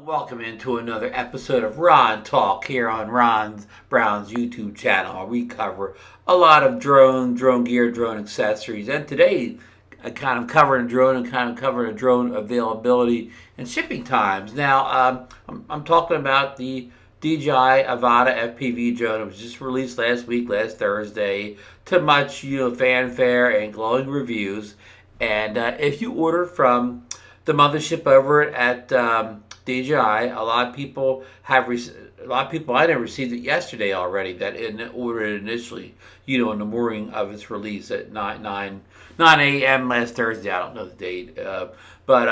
Welcome into another episode of Ron Talk here on Ron Brown's YouTube channel. We cover a lot of drone gear, drone accessories, and today I kind of covering a drone and kind of covering a drone availability and shipping times. Now, I'm talking about the DJI Avanta FPV drone. It was just released last Thursday, to much fanfare and glowing reviews. And if you order from the mothership over at DJI, a lot of people I know received it yesterday already that ordered it initially, in the morning of its release at 9 a.m. last Thursday. I don't know the date, but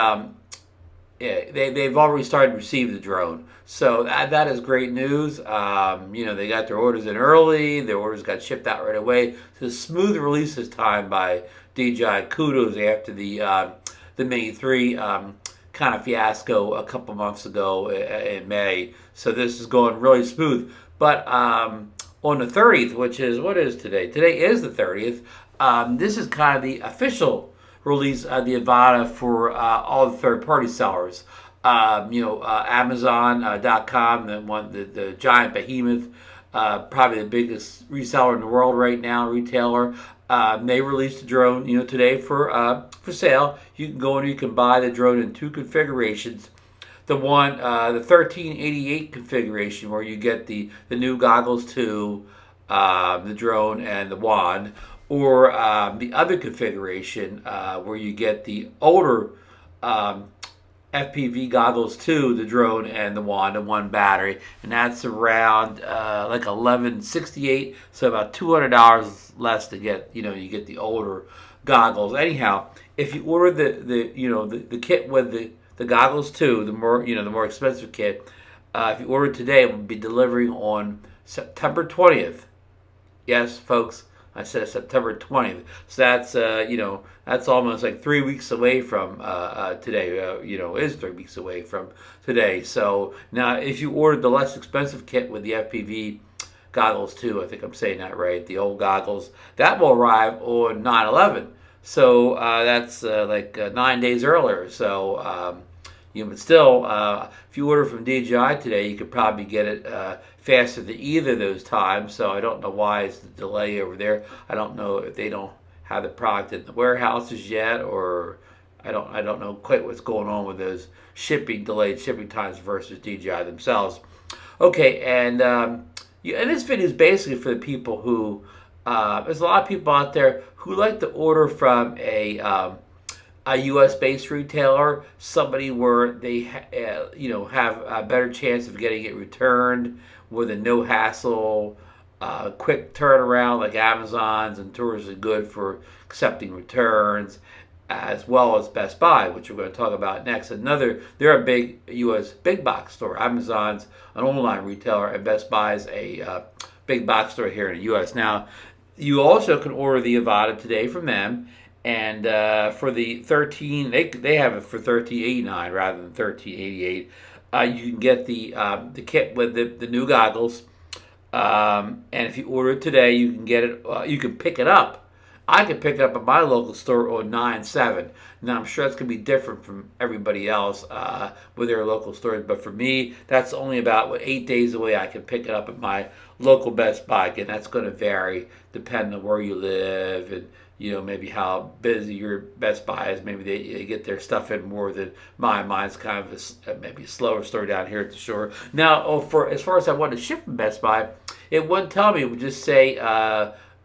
yeah, they've already started to receive the drone. So that is great news. They got their orders in early. Their orders got shipped out right away. So smooth release this time by DJI. Kudos after the Mini 3 kind of fiasco a couple months ago in May. So this is going really smooth. But on the 30th, what is today? Today is the 30th. This is kind of the official release of the Avanta for all the third-party sellers. Amazon.com, the giant behemoth, probably the biggest reseller in the world right now, retailer. They released a drone, today for sale. You can go and you can buy the drone in two configurations. The 1388 configuration, where you get the new goggles too, the drone and the wand, or the other configuration where you get the older FPV goggles too, the drone and the wand and one battery, and that's around like $1168, so about $200 less to get. You get the older goggles. Anyhow, if you order the kit with the goggles too, the more expensive kit, if you order today, it will be delivering on September 20th. Yes, folks, I said September 20th. So that's that's almost like 3 weeks away from today. Is 3 weeks away from today. So now, if you ordered the less expensive kit with the FPV goggles too, I think I'm saying that right, the old goggles, that will arrive on 9/11. So that's 9 days earlier. So but still, if you order from DJI today, you could probably get it faster than either of those times. So I don't know why it's the delay over there. I don't know if they don't have the product in the warehouses yet, or I don't know quite what's going on with those delayed shipping times versus DJI themselves. Okay, and this video is basically for the people who there's a lot of people out there who like to order from a U.S.-based retailer, somebody where they have a better chance of getting it returned with a no-hassle, quick turnaround, like Amazon's and Tours are good for accepting returns, as well as Best Buy, which we're going to talk about next. They're a big U.S. big box store. Amazon's an online retailer, and Best Buy's a big box store here in the U.S. Now, you also can order the Avanta today from them. And for the 13, they have it for $13.89 rather than $13.88. You can get the kit with the new goggles, and if you order it today, you can get it. You can pick it up. I can pick it up at my local store on 9/7. Now I'm sure it's gonna be different from everybody else with their local stores, but for me, that's only about 8 days away. I can pick it up at my local Best Buy, and that's going to vary depending on where you live and maybe how busy your Best Buy is. Maybe they get their stuff in more than mine. Mine's kind of maybe a slower store down here at the shore. Now, for as far as I want to ship from Best Buy, it wouldn't tell me. It would just say,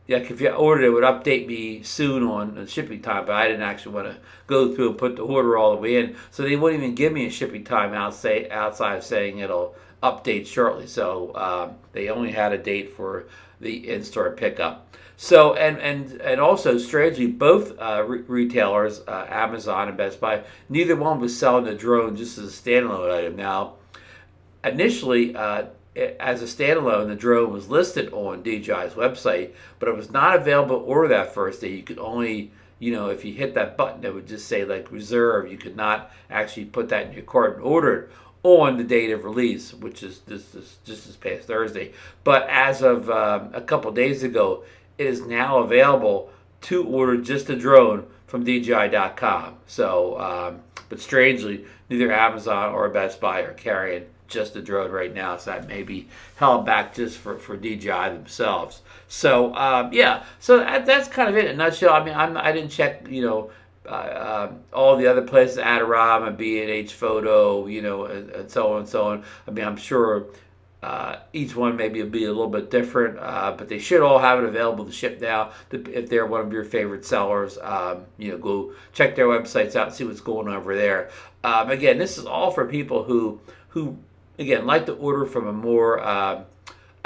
if you ordered it, would update me soon on shipping time. But I didn't actually want to go through and put the order all the way in, so they wouldn't even give me a shipping time outside of saying it'll update shortly. So they only had a date for the in-store pickup. So and also, strangely, both retailers, Amazon and Best Buy, neither one was selling the drone just as a standalone item. Now, initially, as a standalone, the drone was listed on DJI's website, but it was not available to order that first day. You could only, if you hit that button, it would just say reserve. You could not actually put that in your cart and order it on the date of release, which is just this past Thursday. But as of a couple days ago, it is now available to order just a drone from DJI.com. So, but strangely, neither Amazon or Best Buy are carrying just the drone right now, so that may be held back just for DJI themselves. So yeah, so that's kind of it in a nutshell. I mean, I didn't check, all the other places, Adorama, B&H Photo, and so on and so on. I mean, I'm sure each one maybe will be a little bit different, but they should all have it available to ship now. If they're one of your favorite sellers, go check their websites out and see what's going on over there. Again, this is all for people who again like to order from a more a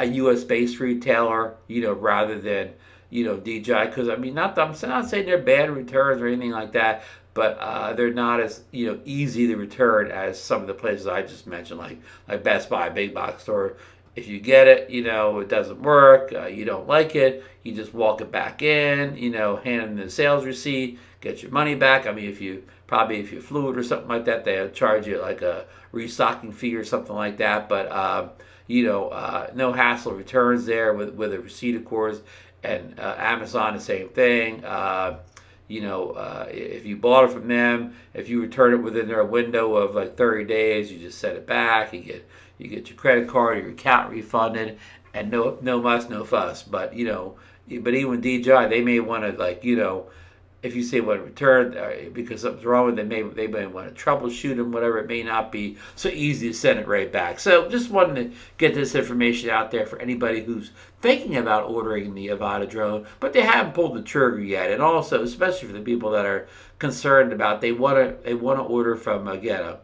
U.S. based retailer, rather than DJI. Because I mean, I'm not saying they're bad returns or anything like that, but they're not as easy to return as some of the places I just mentioned, like Best Buy, big box store. If you get it, it doesn't work, you don't like it, you just walk it back in, hand them the sales receipt, get your money back. I mean, if you flew it or something like that, they'll charge you like a restocking fee or something like that. But no hassle returns there with a receipt, of course. And Amazon, the same thing. If you bought it from them, if you return it within their window of like 30 days, you just send it back. You get your credit card or your account refunded, and no muss, no fuss. But but even DJI, they may want to if you say want to return because something's wrong with it, they may want to troubleshoot them, whatever. It may not be so easy to send it right back. So just wanted to get this information out there for anybody who's thinking about ordering the Avanta drone, but they haven't pulled the trigger yet. And also, especially for the people that are concerned about they want to order from a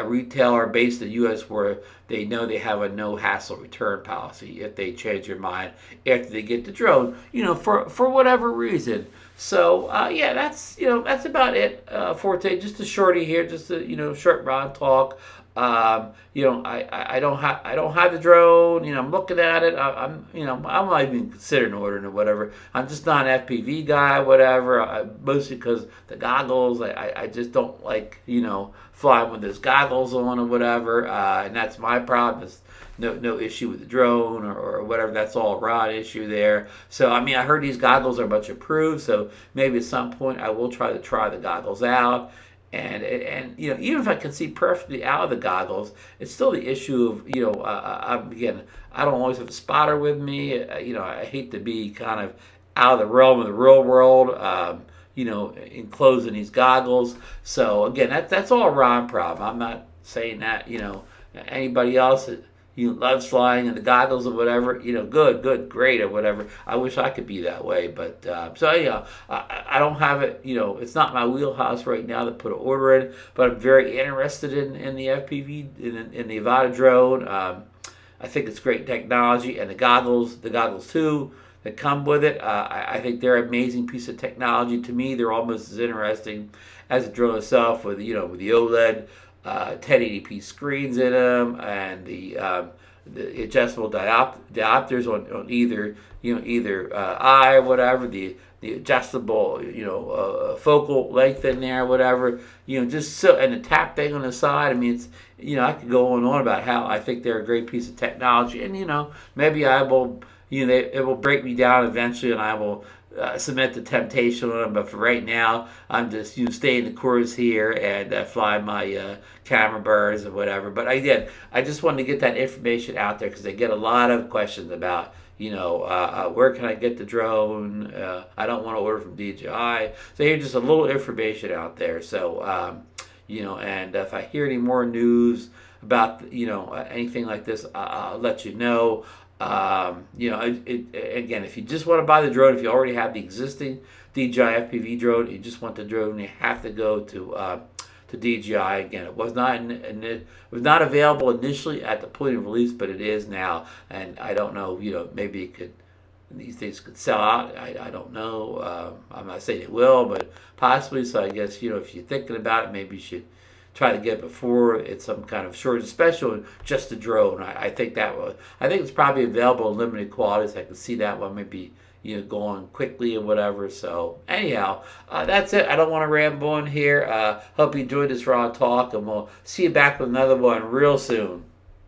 retailer based in the U.S. where they know they have a no hassle return policy if they change their mind after they get the drone, for whatever reason. So yeah, that's about it for today. Just a shorty here, just a short round talk. I don't have the drone. I'm looking at it. I'm not even considering ordering it, whatever. I'm just not an FPV guy, whatever. Mostly because the goggles, I just don't like flying with those goggles on or whatever. And that's my problem. It's no issue with the drone or whatever. That's all a Rod issue there. So I mean, I heard these goggles are much improved. So maybe at some point I will try the goggles out. And even if I can see perfectly out of the goggles, it's still the issue of I don't always have a spotter with me. I hate to be kind of out of the realm of the real world. Enclosed in these goggles. So again, that's all a Ron problem. I'm not saying that anybody else that loves flying in the goggles or whatever, good, great or whatever. I wish I could be that way, but so I don't have it. It's not my wheelhouse right now to put an order in, but I'm very interested in the FPV in the Avanta drone. I think it's great technology, and the goggles too that come with it. I think they're an amazing piece of technology. To me, they're almost as interesting as the drone itself with the OLED 1080p screens in them, and the adjustable diopters on either eye or whatever, the adjustable focal length in there, whatever, just so, and the tap thing on the side. I mean, it's I could go on and on about how I think they're a great piece of technology, and maybe I will it will break me down eventually, and I will submit the temptation on them. But for right now, I'm just staying the course here and fly my camera birds or whatever. But again, I just wanted to get that information out there because I get a lot of questions about where can I get the drone? I don't want to order from DJI. So here's just a little information out there. So and if I hear any more news about anything like this, I'll let you know. Again, if you just want to buy the drone, if you already have the existing DJI FPV drone, you just want the drone, you have to go to DJI. Again, it was not available initially at the point of release, but it is now. And I don't know, maybe these things could sell out. I don't know. I'm not saying it will, but possibly. So I guess if you're thinking about it, maybe you should try to get before it's some kind of shortage, especially just the drone. I think it's probably available in limited quantities. I can see that one maybe going quickly or whatever. So anyhow, that's it. I don't want to ramble on here. Hope you enjoyed this raw talk, and we'll see you back with another one real soon.